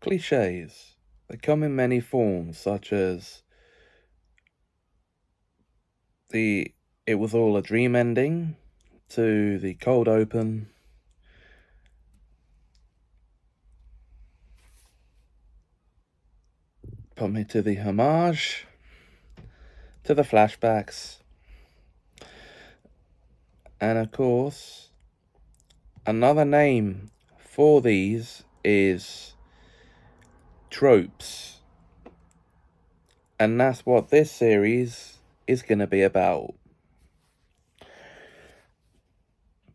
Cliches. They come in many forms, such as the "it was all a dream" ending, to the cold open, put me to the homage, to the flashbacks, and of course, another name for these is tropes. And that's what this series is going to be about.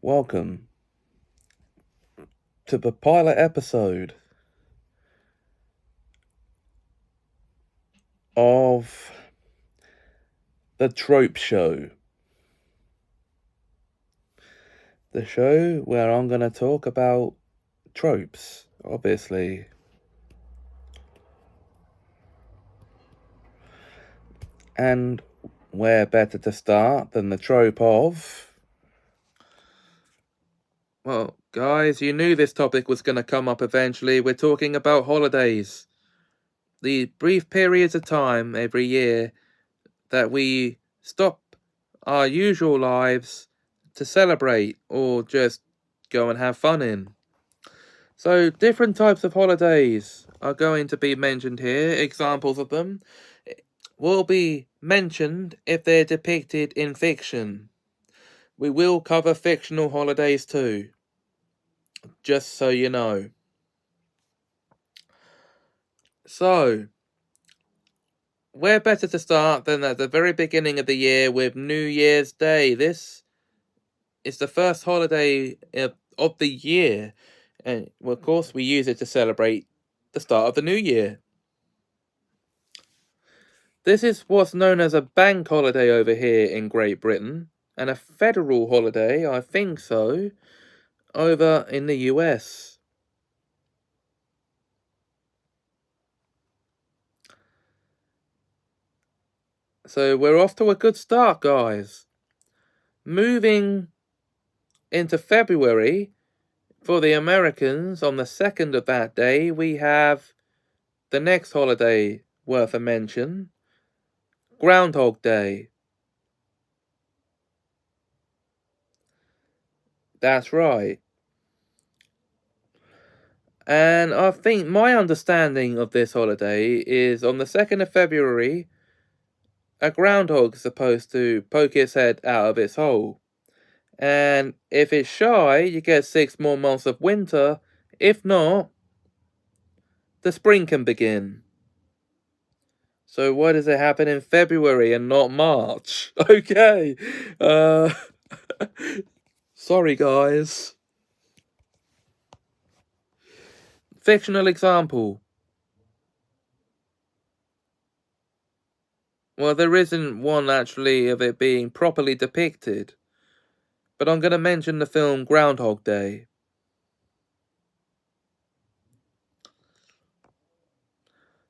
Welcome to the pilot episode of the Trope Show. The show where I'm going to talk about tropes, obviously. And where better to start than the trope of... Well, guys, you knew this topic was going to come up eventually. We're talking about holidays. The brief periods of time every year that we stop our usual lives to celebrate or just go and have fun in. So, different types of holidays are going to be mentioned here. Examples of them will be mentioned if they're depicted in fiction. We will cover fictional holidays too, just so you know. So, where better to start than at the very beginning of the year with New Year's Day? This is the first holiday of the year, and well, of course we use it to celebrate the start of the new year. This is what's known as a bank holiday over here in Great Britain, and a federal holiday, I think so, over in the US. So we're off to a good start, guys. Moving into February, for the Americans, on the 2nd of that day, we have the next holiday worth a mention, Groundhog Day. That's right. And I think my understanding of this holiday is on the 2nd of February, a groundhog's supposed to poke its head out of its hole. And if it's shy, you get 6 more months of winter. If not, the spring can begin. So why does it happen in February and not March? Okay. Sorry, guys. Fictional example. Well, there isn't one actually of it being properly depicted. But I'm going to mention the film Groundhog Day.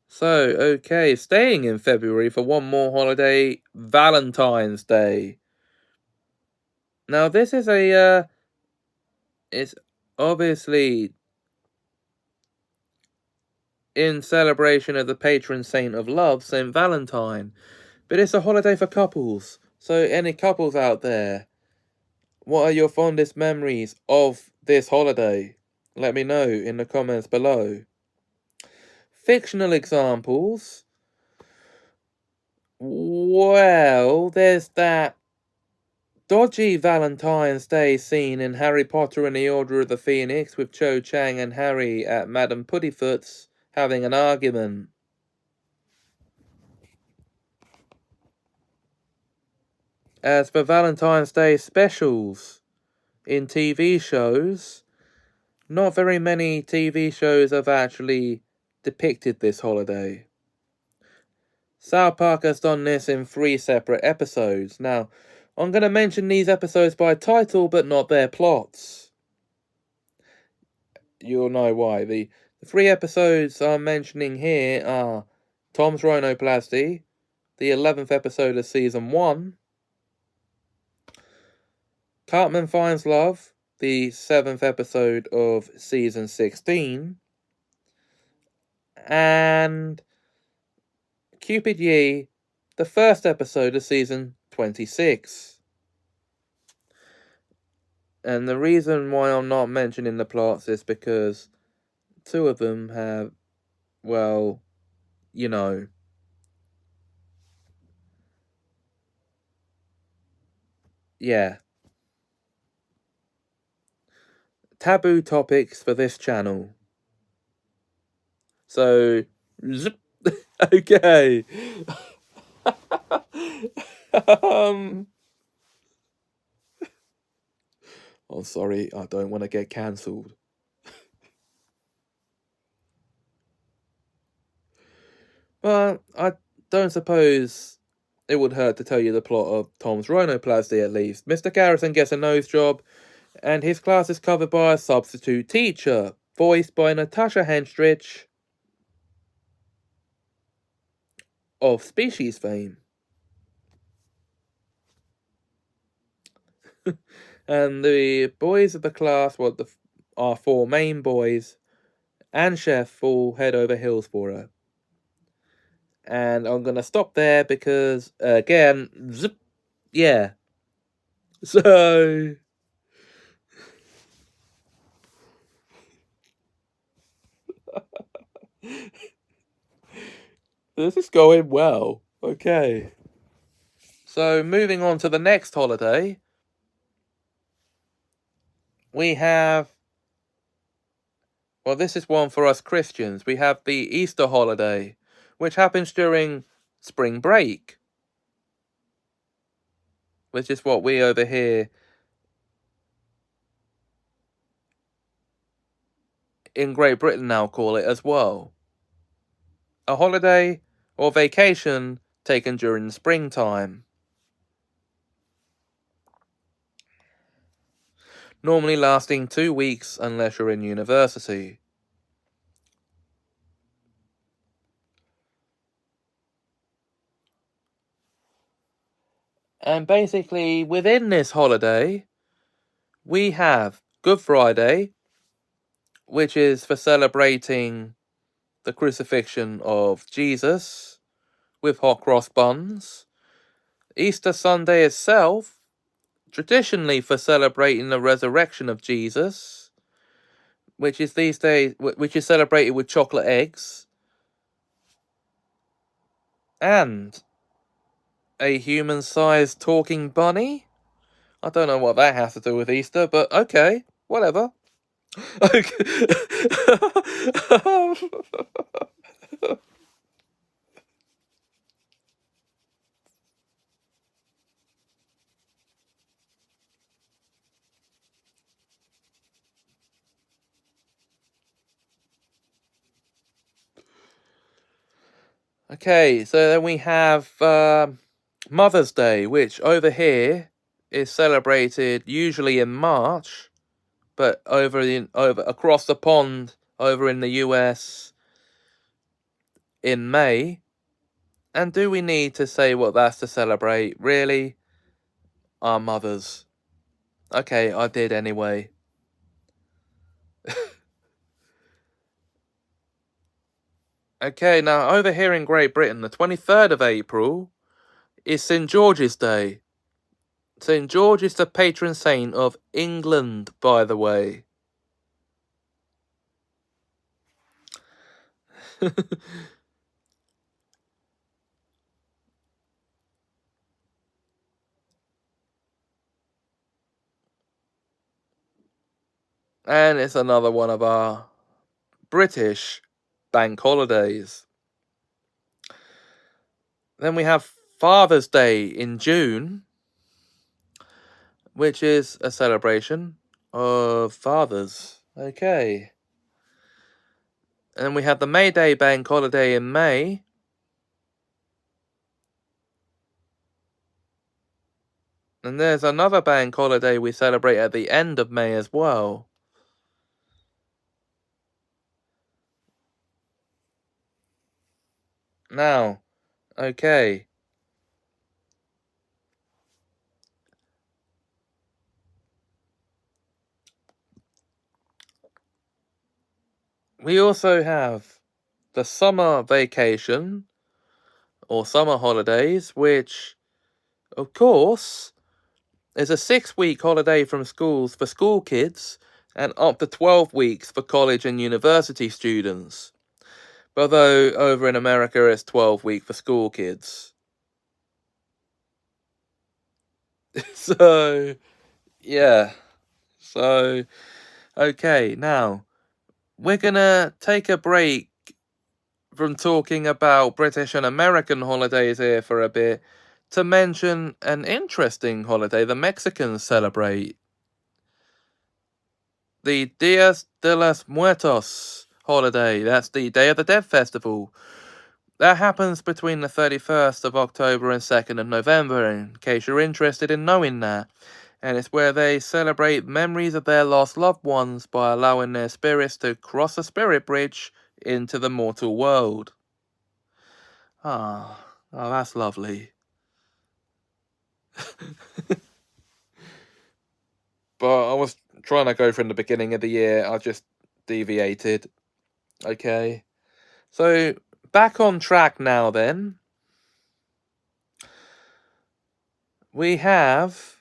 So, okay, staying in February for one more holiday, Valentine's Day. Now, this is it's obviously in celebration of the patron saint of love, Saint Valentine. But it's a holiday for couples. So, any couples out there, what are your fondest memories of this holiday? Let me know in the comments below. Fictional examples. Well, there's that dodgy Valentine's Day scene in Harry Potter and the Order of the Phoenix with Cho Chang and Harry at Madame Puddifoot's having an argument. As for Valentine's Day specials in TV shows, not very many TV shows have actually depicted this holiday. South Park has done this in 3 separate episodes. Now, I'm going to mention these episodes by title, but not their plots. You'll know why. The 3 episodes I'm mentioning here are Tom's Rhinoplasty, the 11th episode of Season 1, Cartman Finds Love, the 7th episode of Season 16, and Cupid Ye, the first episode of season 26. And the reason why I'm not mentioning the plots is because two of them have, well, you know, yeah, taboo topics for this channel. So, zip. Okay. Oh, sorry, I don't want to get cancelled. But I don't suppose it would hurt to tell you the plot of Tom's Rhinoplasty at least. Mr. Garrison gets a nose job, and his class is covered by a substitute teacher, voiced by Natasha Henstridge of Species fame. And the boys of the class, our four main boys, and Chef all head over hills for her. And I'm gonna stop there because, again, zip, yeah. So, this is going well. Okay. So, moving on to the next holiday, we have, well, this is one for us Christians. We have the Easter holiday, which happens during spring break, which is what we over here in Great Britain now call it as well. A holiday or vacation taken during the springtime. Normally lasting 2 weeks unless you're in university. And basically, within this holiday, we have Good Friday, which is for celebrating the crucifixion of Jesus with hot cross buns. Easter Sunday itself, traditionally for celebrating the resurrection of Jesus, which is these days, which is celebrated with chocolate eggs and a human-sized talking bunny. I don't know what that has to do with Easter, but okay, whatever. Okay. Okay, so then we have Mother's Day, which over here is celebrated usually in March, but over across the pond over in the US in May. And do we need to say what that's to celebrate? Really? Our mothers. Okay, I did anyway. Okay, now over here in Great Britain, the 23rd of April is St. George's Day. St. George is the patron saint of England, by the way. And it's another one of our British bank holidays. Then we have Father's Day in June, which is a celebration of fathers. Okay. And we have the May Day bank holiday in May. And there's another bank holiday we celebrate at the end of May as well. Now, okay. We also have the summer vacation or summer holidays, which, of course, is a 6-week holiday from schools for school kids and up to 12 weeks for college and university students. Although over in America it's 12-week for school kids. So, yeah. So, okay, now we're gonna take a break from talking about British and American holidays here for a bit to mention an interesting holiday the Mexicans celebrate. The Dias de los Muertos holiday. That's the Day of the Dead festival. That happens between the 31st of October and 2nd of November, in case you're interested in knowing that. And it's where they celebrate memories of their lost loved ones by allowing their spirits to cross a spirit bridge into the mortal world. Ah, oh, that's lovely. But I was trying to go from the beginning of the year, I just deviated. Okay. So, back on track now then. We have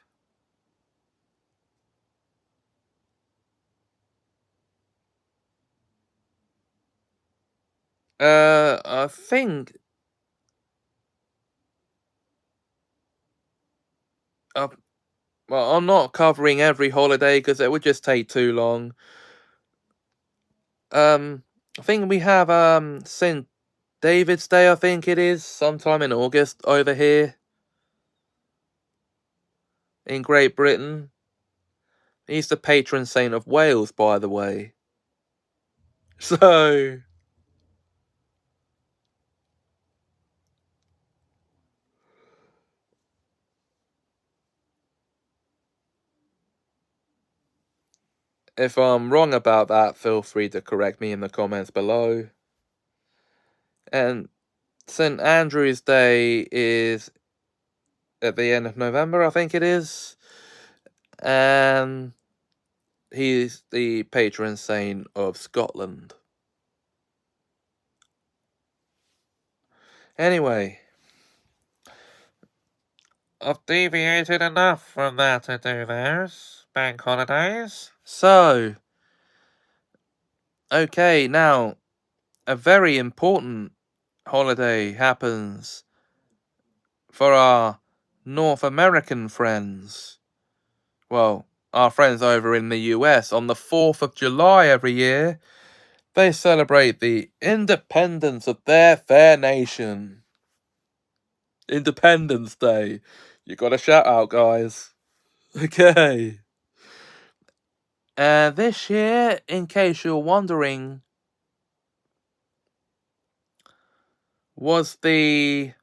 I think well, I'm not covering every holiday because it would just take too long. I think we have St. David's Day, I think it is, sometime in August over here in Great Britain. He's the patron saint of Wales, by the way. So, if I'm wrong about that, feel free to correct me in the comments below. And St. Andrew's Day is at the end of November, I think it is. And he's the patron saint of Scotland. Anyway, I've deviated enough from that to do those bank holidays. So, okay, now, a very important holiday happens for our North American friends. Well, our friends over in the US on the 4th of July every year. They celebrate the independence of their fair nation. Independence Day. You got a shout out, guys. Okay. This year, in case you're wondering, was the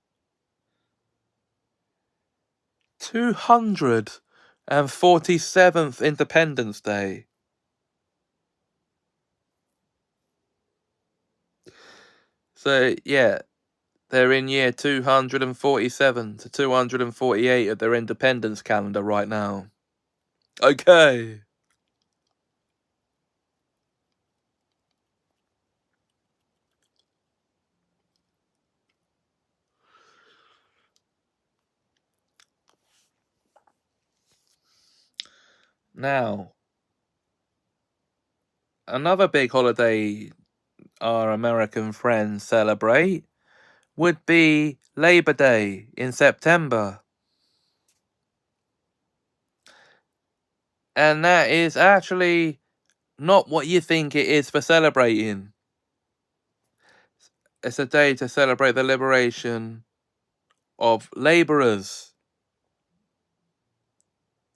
247th Independence Day. So, yeah, they're in year 247 to 248 of their independence calendar right now. Okay. Now, another big holiday our American friends celebrate would be Labor Day in September. And that is actually not what you think it is for celebrating. It's a day to celebrate the liberation of labourers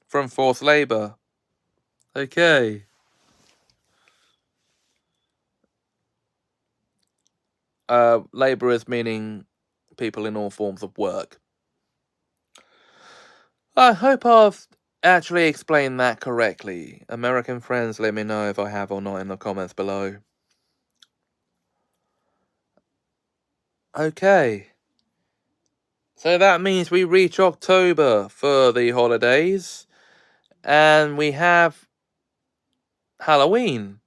from forced labour. Okay. Labourers meaning people in all forms of work. I hope I've actually explained that correctly. American friends, let me know if I have or not in the comments below. Okay. So that means we reach October for the holidays. And we have Halloween.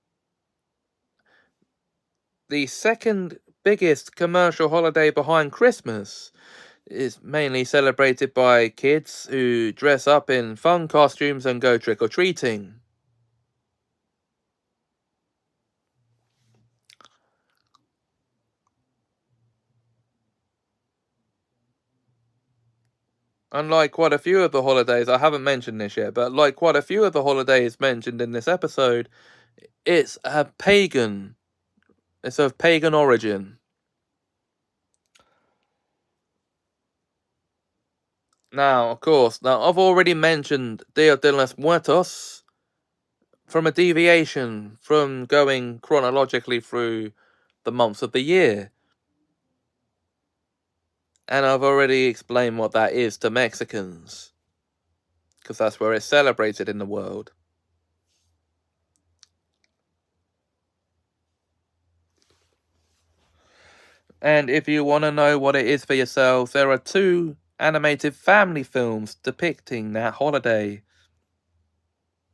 The second biggest commercial holiday behind Christmas. It's mainly celebrated by kids who dress up in fun costumes and go trick-or-treating. Unlike quite a few of the holidays, I haven't mentioned this yet, but like quite a few of the holidays mentioned in this episode, it's a pagan. It's of pagan origin. Now, of course, I've already mentioned Dia de los Muertos from a deviation from going chronologically through the months of the year. And I've already explained what that is to Mexicans, because that's where it's celebrated in the world. And if you want to know what it is for yourselves, there are 2 animated family films depicting that holiday,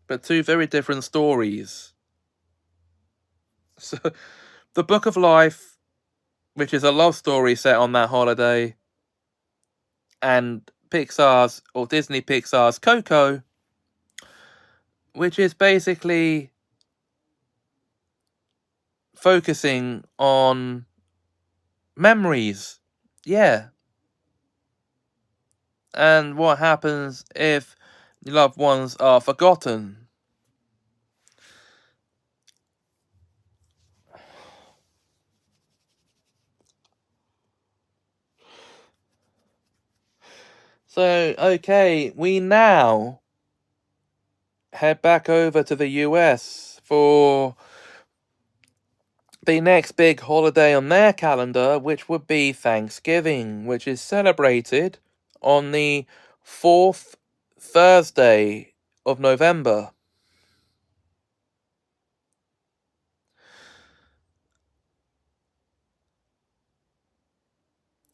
but 2 very different stories. So, The Book of Life, which is a love story set on that holiday, and Pixar's, or Disney Pixar's Coco, which is basically focusing on memories. Yeah. And what happens if loved ones are forgotten. So, okay, we now head back over to the US for the next big holiday on their calendar, which would be Thanksgiving, which is celebrated on the 4th Thursday of November.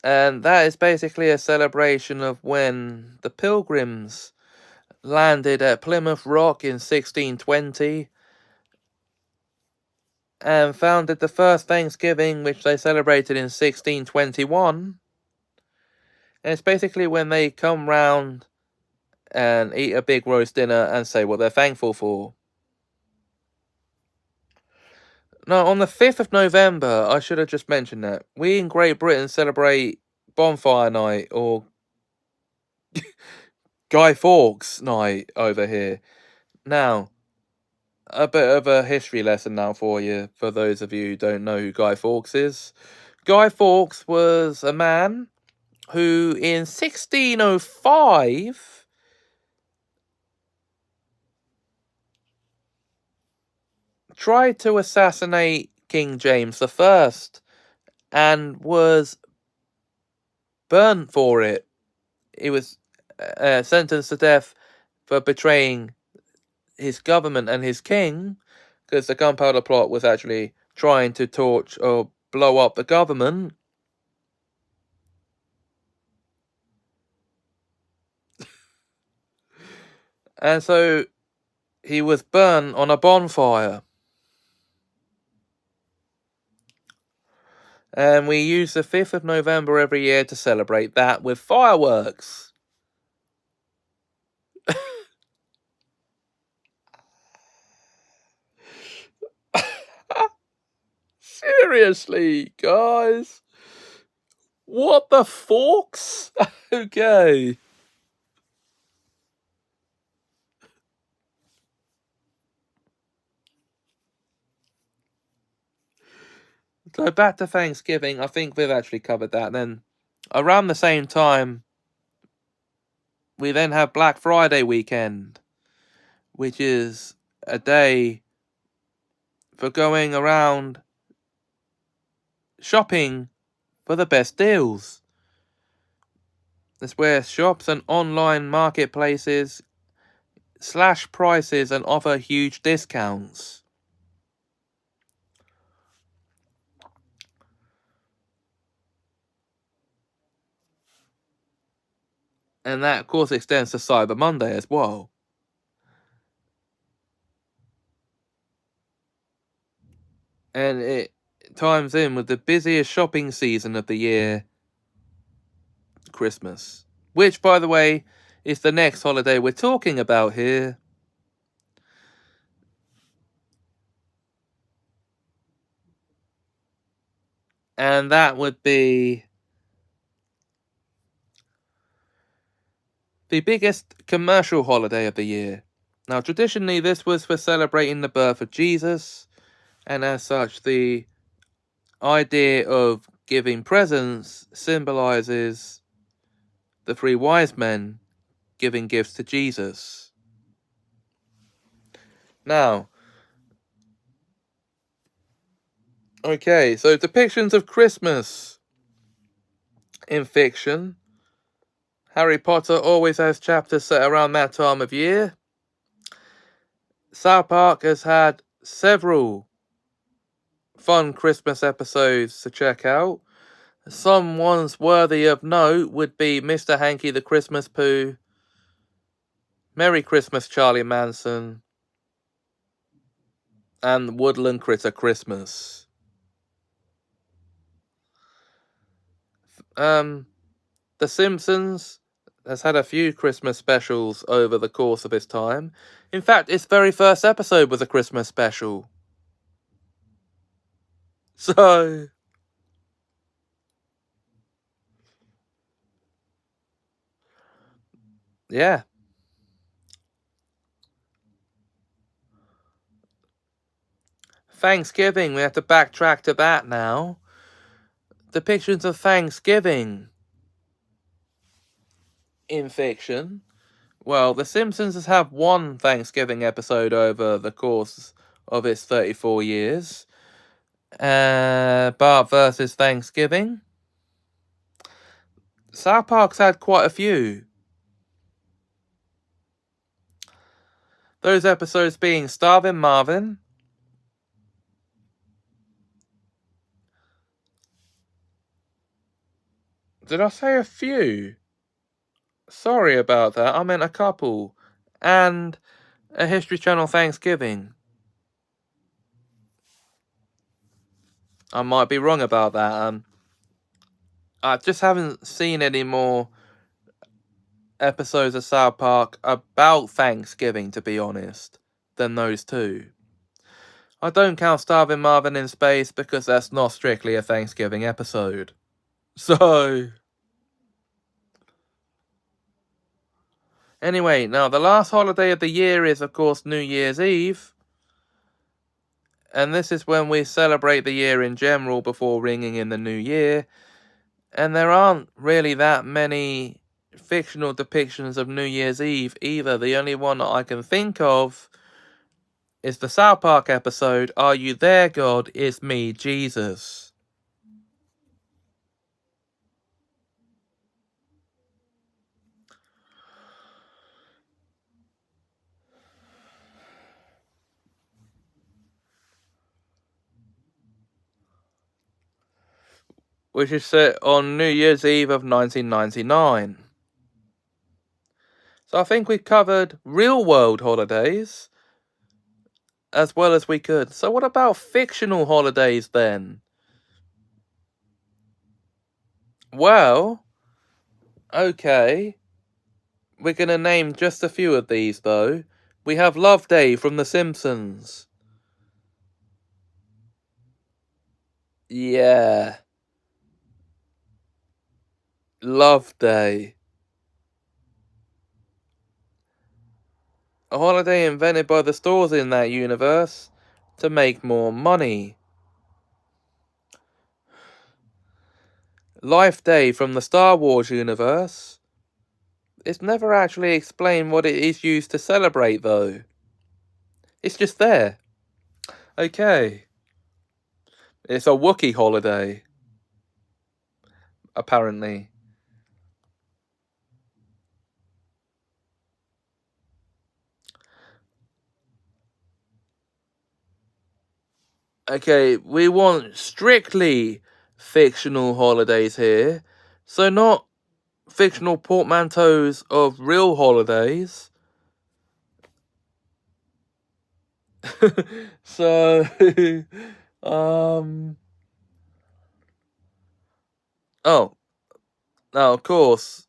And that is basically a celebration of when the Pilgrims landed at Plymouth Rock in 1620 and founded the first Thanksgiving, which they celebrated in 1621. And it's basically when they come round and eat a big roast dinner and say what they're thankful for. Now, on the 5th of November, I should have just mentioned that, we in Great Britain celebrate Bonfire Night, or Guy Fawkes Night over here. Now, a bit of a history lesson now for you, for those of you who don't know who Guy Fawkes is. Guy Fawkes was a man who, in 1605, tried to assassinate King James I and was burnt for it. He was sentenced to death for betraying his government and his king, because the gunpowder plot was actually trying to torch or blow up the government. And so he was burned on a bonfire. And we use the 5th of November every year to celebrate that with fireworks. Seriously, guys? What the forks? Okay. So back to Thanksgiving, I think we've actually covered that. Then around the same time, we then have Black Friday weekend, which is a day for going around shopping for the best deals. It's where shops and online marketplaces slash prices and offer huge discounts. And that, of course, extends to Cyber Monday as well. And times in with the busiest shopping season of the year, Christmas. Which, by the way, is the next holiday we're talking about here. And that would be the biggest commercial holiday of the year. Now, traditionally, this was for celebrating the birth of Jesus, and as such, the idea of giving presents symbolizes the three wise men giving gifts to Jesus. Now, okay, so depictions of Christmas in fiction. Harry Potter always has chapters set around that time of year. South Park has had several fun Christmas episodes to check out. Some ones worthy of note would be Mr. Hanky the Christmas Pooh, Merry Christmas Charlie Manson, and Woodland Critter Christmas. The Simpsons has had a few Christmas specials over the course of its time. In fact, its very first episode was a Christmas special. So, yeah. Thanksgiving, we have to backtrack to that now. Depictions of Thanksgiving in fiction. Well, The Simpsons has had one Thanksgiving episode over the course of its 34 years. Bart versus Thanksgiving. South Park's had quite a few. Those episodes being Starvin' Marvin, did I say a few? Sorry about that, I meant a couple. And a History Channel Thanksgiving. I might be wrong about that. I just haven't seen any more episodes of South Park about Thanksgiving, to be honest, than those two. I don't count Starving Marvin in Space because that's not strictly a Thanksgiving episode. So, anyway, now the last holiday of the year is, of course, New Year's Eve. And this is when we celebrate the year in general before ringing in the new year. And there aren't really that many fictional depictions of New Year's Eve either. The only one that I can think of is the South Park episode, Are You There, God? It's Me, Jesus. Which is set on New Year's Eve of 1999. So I think we covered real world holidays as well as we could. So what about fictional holidays then? Well, okay. We're going to name just a few of these though. We have Love Day from The Simpsons. Yeah. Love Day. A holiday invented by the stores in that universe to make more money. Life Day from the Star Wars universe. It's never actually explained what it is used to celebrate though. It's just there. Okay. It's a Wookiee holiday. Apparently. Okay, we want strictly fictional holidays here. So not fictional portmanteaus of real holidays. So, Oh, now of course,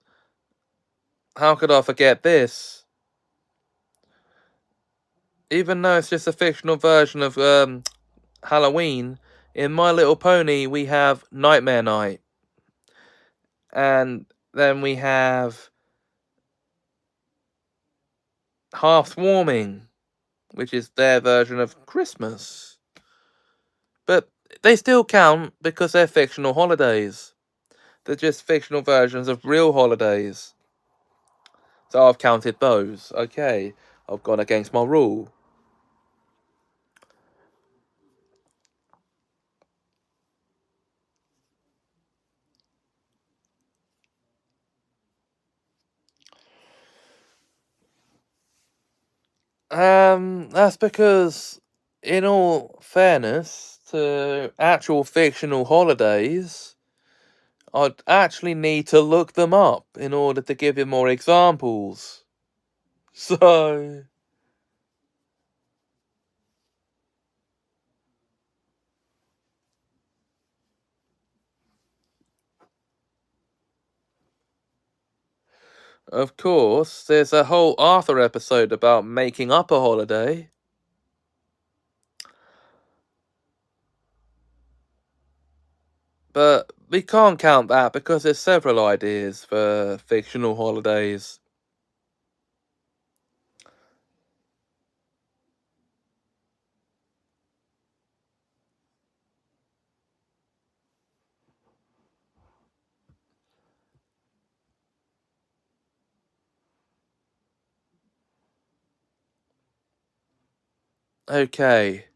how could I forget this? Even though it's just a fictional version of Halloween, in My Little Pony we have Nightmare Night. And then we have Hearthwarming, which is their version of Christmas. But they still count because they're fictional holidays. They're just fictional versions of real holidays. So I've counted those. Okay, I've gone against my rule. That's because, in all fairness to actual fictional holidays, I'd actually need to look them up in order to give you more examples. So, of course, there's a whole Arthur episode about making up a holiday. But we can't count that because there's several ideas for fictional holidays. Okay.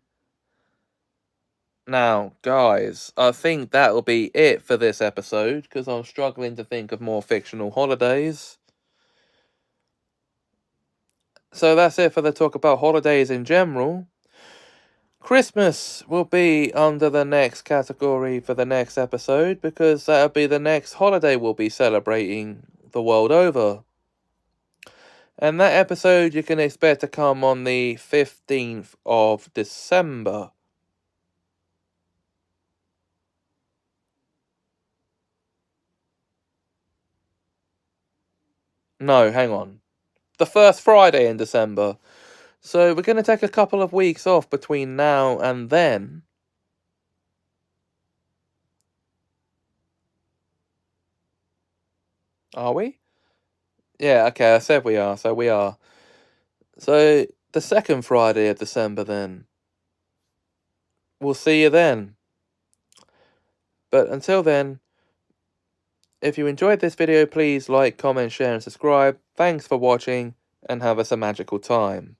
Now, guys, I think that'll be it for this episode because I'm struggling to think of more fictional holidays. So that's it for the talk about holidays in general. Christmas will be under the next category for the next episode because that'll be the next holiday we'll be celebrating the world over. And that episode you can expect to come on the 15th of December. No, hang on. The first Friday in December. So we're going to take a couple of weeks off between now and then. Are we? Yeah, okay, I said we are, so we are. So the second Friday of December then. We'll see you then. But until then, if you enjoyed this video, please like, comment, share, and subscribe. Thanks for watching, and have us a magical time.